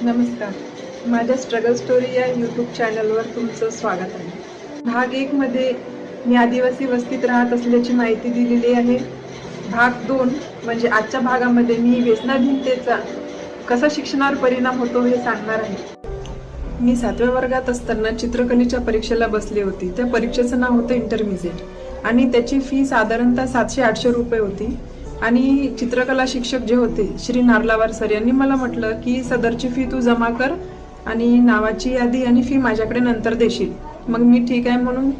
नमस्कार. माझ्या struggle story या यूट्यूब चॅनलवर तुमचं स्वागत आहे. भाग 1 मध्ये मी आदिवासी वस्तीत राहत असल्याची माहिती दिलेली आहे. भाग 2 म्हणजे आजच्या भागामध्ये मी व्यसनाधीनतेचा कसा शिक्षणावर परिणाम होतो हे सांगणार आहे. मी 7व्या वर्गात असताना चित्रकलेच्या परीक्षेला बसले होते. त्या परीक्षेचं नाव होतं इंटरमिजिएट आणि त्याची फी साधारणतः 700-800 रुपये होती. आणि चित्रकला शिक्षक जे होते श्री नारलावार सर यांनी मला म्हटलं की सदरची फी तू जमा कर आणि नावाची यादी आणि फी माझ्याकडे नंतर देशील. मग मी ठीक आहे म्हणून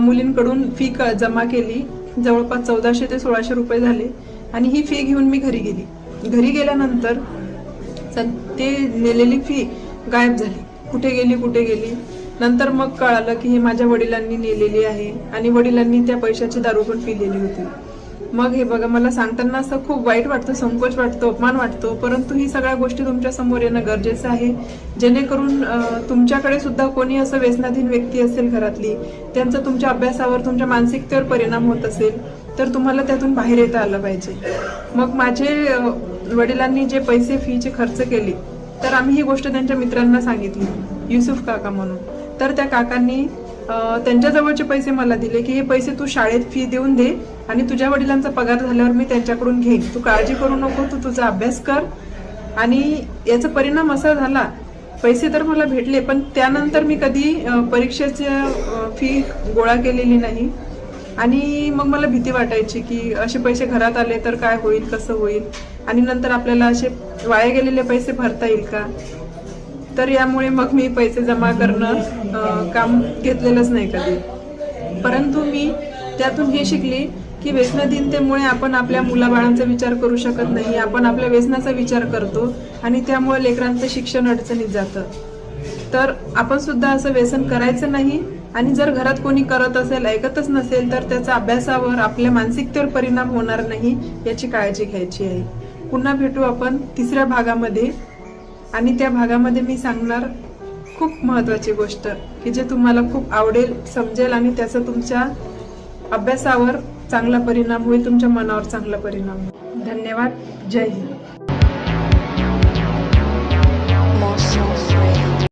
मुलींकडून फी जमा केली. जवळपास 1400 ते 1600 रुपये झाले आणि ही फी घेऊन मी घरी गेली. घरी गेल्यानंतर ते नेलेली फी गायब झाली. कुठे गेली. नंतर मग कळालं की हे माझ्या वडिलांनी नेलेली आहे आणि वडिलांनी त्या पैशाची दारू पण पिलेली होती. मग हे बघा, मला सांगताना असं खूप वाईट वाटतं, संकोच वाटतो, अपमान वाटतो, परंतु ही सगळ्या गोष्टी तुमच्या समोर येणं गरजेचं आहे, जेणेकरून तुमच्याकडे सुद्धा कोणी असं व्यसनाधीन व्यक्ती असेल घरातली, त्यांचा तुमच्या अभ्यासावर, तुमच्या मानसिकतेवर परिणाम होत असेल तर तुम्हाला त्यातून बाहेर येता आलं पाहिजे. मग माझे वडिलांनी जे पैसे फीचे खर्च केले तर आम्ही ही गोष्ट त्यांच्या मित्रांना सांगितली, युसुफ काका म्हणून. तर त्या काकांनी त्यांच्या जवळचे पैसे मला दिले की हे पैसे तू शाळेत फी देऊन दे आणि तुझ्या वडिलांचा पगार झाल्यावर मी त्यांच्याकडून घेईन, तू काळजी करू नको, तू तुझा अभ्यास कर. आणि याचा परिणाम असा झाला, पैसे तर मला भेटले पण त्यानंतर मी कधी परीक्षेची फी गोळा केलेली नाही. आणि मग मला भीती वाटायची की असे पैसे घरात आले तर काय होईल, कसं होईल, आणि नंतर आपल्याला असे वाया गेलेले पैसे भरता येईल का. तर यामुळे मग मी पैसे जमा करणं काम घेतलेलंच नाही कधी. परंतु मी त्यातून हे शिकले की व्यसनाधीनतेमुळे आपण आपल्या मुलाबाळांचा विचार करू शकत नाही, आपण आपल्या व्यसनाचा विचार करतो आणि त्यामुळे लेकरांचं शिक्षण अडचणीत जातं. तर आपण सुद्धा असं व्यसन करायचं नाही आणि जर घरात कोणी करत असेल, ऐकतच नसेल तर त्याचा अभ्यासावर, आपल्या मानसिकतेवर परिणाम होणार नाही याची काळजी घ्यायची आहे. पुन्हा भेटू आपण 3ऱ्या भागामध्ये आणि त्या भागामध्ये मी सांगणार खूप महत्त्वाची गोष्ट की जे तुम्हाला खूप आवडेल, समजेल आणि त्याचा तुमच्या अभ्यासावर चांगला परिणाम होईल, तुमच्या मनावर चांगला परिणाम होईल. धन्यवाद. जय हिंद.